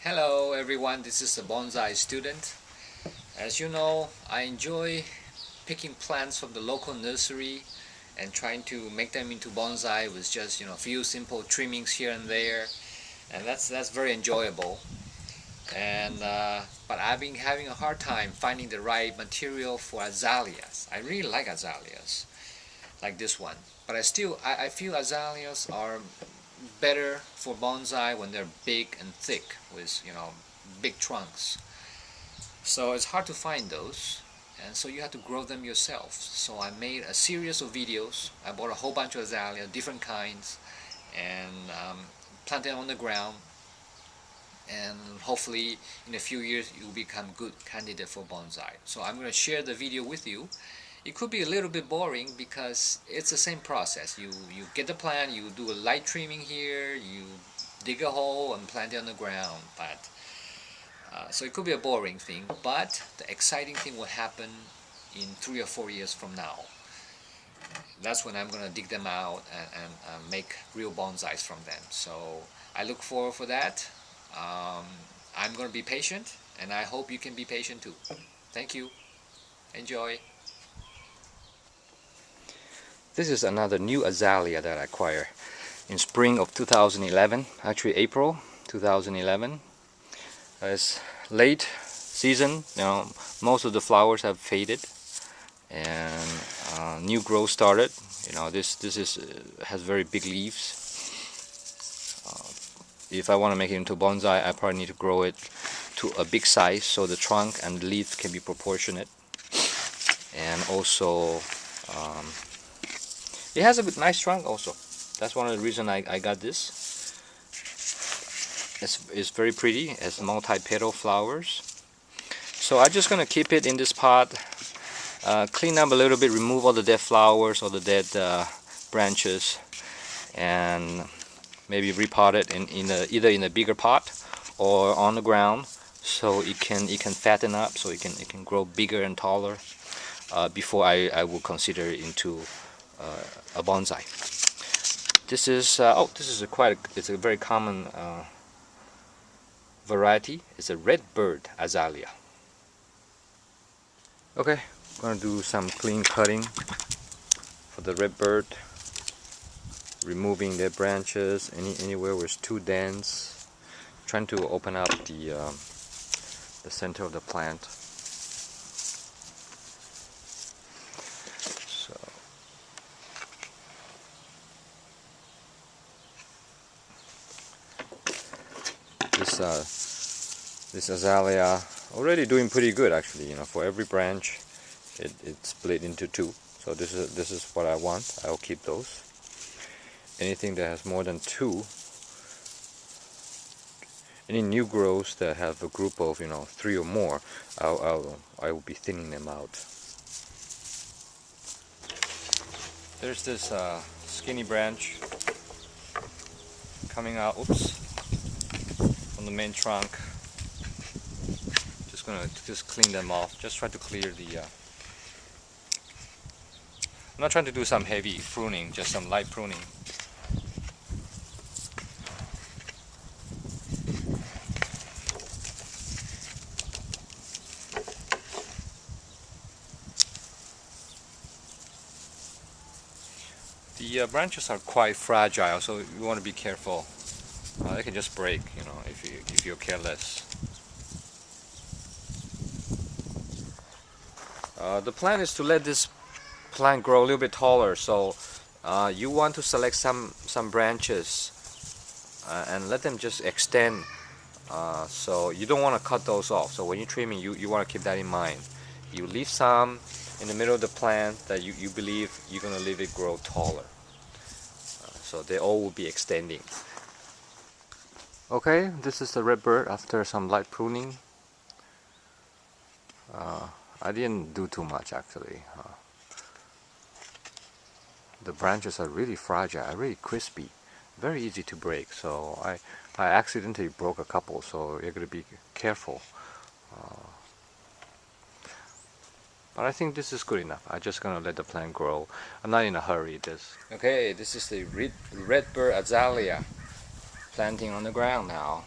Hello everyone, this is the bonsai student. As you know, I enjoy picking plants from the local nursery and trying to make them into bonsai with just a few simple trimmings here and there, and that's very enjoyable. And but I've been having a hard time finding the right material for azaleas. I really like azaleas, like this one, but I feel azaleas are better for bonsai when they're big and thick with big trunks. So it's hard to find those, and so you have to grow them yourself. So I made a series of videos. I bought a whole bunch of azalea, different kinds, and planted them on the ground, and hopefully in a few years it will become good candidate for bonsai. So I'm going to share the video with you. It could be a little bit boring because it's the same process. You get the plant, you do a light trimming here, you dig a hole and plant it on the ground. But so it could be a boring thing, but the exciting thing will happen in 3 or 4 years from now. That's when I'm going to dig them out and make real bonsais from them. So I look forward for that. I'm going to be patient, and I hope you can be patient too. Thank you. Enjoy. This is another new azalea that I acquired in spring of 2011, actually April 2011. It's late season, most of the flowers have faded and new growth started. This is has very big leaves. If I want to make it into bonsai, I probably need to grow it to a big size so the trunk and the leaves can be proportionate. And also it has a nice trunk also. That's one of the reasons I got this. It's very pretty. It's multi-petal flowers. So I'm just gonna keep it in this pot, clean up a little bit, remove all the dead flowers or the dead branches, and maybe repot it either in a bigger pot or on the ground, so it can fatten up, so it can grow bigger and taller before I will consider it into a bonsai. This is it's a very common variety. It's a red bird azalea. Okay, I'm gonna do some clean cutting for the red bird, removing their branches anywhere where it's too dense, trying to open up the center of the plant. So this azalea already doing pretty good actually. For every branch it's split into two. So this is what I want. I'll keep those. Anything that has more than two, any new growths that have a group of 3 or more, I will be thinning them out. There's this skinny branch coming out, from the main trunk. Just gonna clean them off. Just try to clear the. I'm not trying to do some heavy pruning, just some light pruning. The branches are quite fragile, so you want to be careful. They can just break, if you're careless. The plan is to let this plant grow a little bit taller, so you want to select some branches and let them just extend. So you don't want to cut those off. So when you're trimming, you want to keep that in mind. You leave some in the middle of the plant that you believe you're going to leave it grow taller. So they all will be extending. Okay, this is the red bird after some light pruning. I didn't do too much actually. The branches are really fragile, really crispy, very easy to break. So I accidentally broke a couple, so you're going to be careful. But I think this is good enough. I'm just going to let the plant grow. I'm not in a hurry. Okay, this is the red bird azalea planting on the ground now.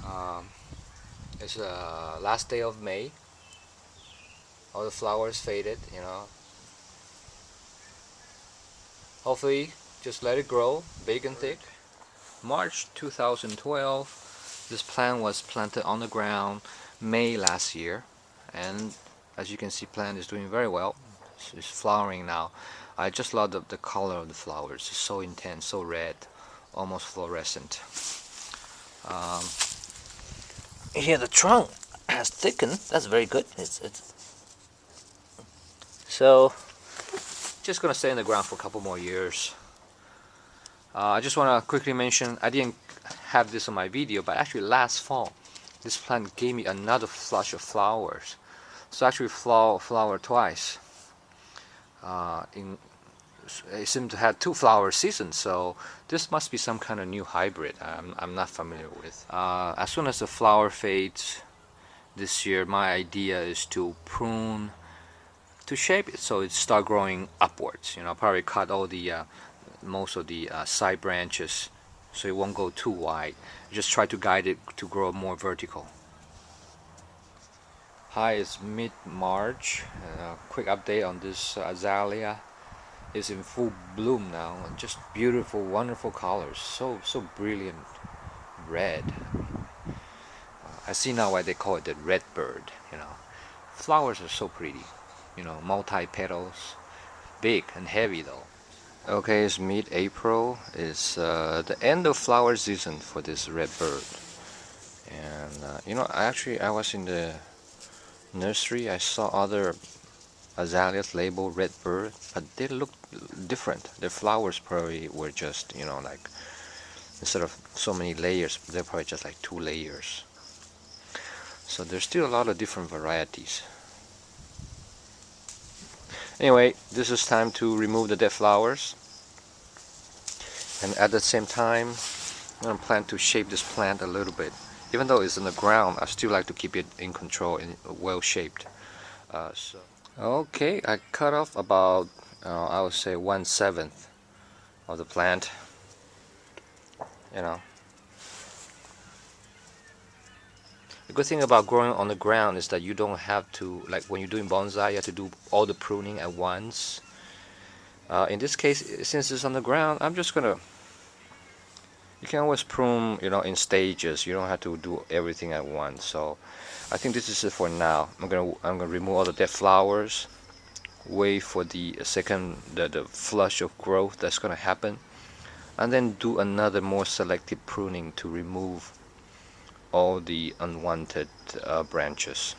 Um, it's the last day of May. All the flowers faded, you know. Hopefully, just let it grow big and thick. March 2012, this plant was planted on the ground May last year, and as you can see, plant is doing very well. It's flowering now. I just love the color of the flowers. It's so intense, so red, almost fluorescent. Um, Here the trunk has thickened. That's very good. It's so just gonna stay in the ground for a couple more years. I just want to quickly mention, I didn't have this on my video, but actually last fall this plant gave me another flush of flowers. So actually flower twice. It seemed to have 2 flower seasons, so this must be some kind of new hybrid I'm not familiar with. As soon as the flower fades this year, my idea is to prune to shape it so it start growing upwards. You know, I'll probably cut all the most of the side branches so it won't go too wide. Just try to guide it to grow more vertical. Hi, it's mid-March. Quick update on this azalea. It's in full bloom now. Just beautiful, wonderful colors. So brilliant red. I see now why they call it the red bird. You know, flowers are so pretty. You know, multi-petals, big and heavy though. Okay, it's mid-April. It's the end of flower season for this red bird. And you know, I was in the nursery. I saw other azaleas labeled red bird, but they look different. Their flowers probably were just, you know, like instead of so many layers, they're probably just like 2 layers. So there's still a lot of different varieties. Anyway, this is time to remove the dead flowers, and at the same time I'm going to plan to shape this plant a little bit. Even though it's on the ground, I still like to keep it in control and well shaped. Okay, I cut off about I would say 1/7 of the plant. You know, the good thing about growing on the ground is that you don't have to, like when you're doing bonsai, you have to do all the pruning at once. In this case, since it's on the ground, I'm just gonna, you can always prune, you know, in stages. You don't have to do everything at once. So I think this is it for now. I'm gonna remove all the dead flowers, wait for the the flush of growth that's gonna happen, and then do another more selective pruning to remove all the unwanted branches.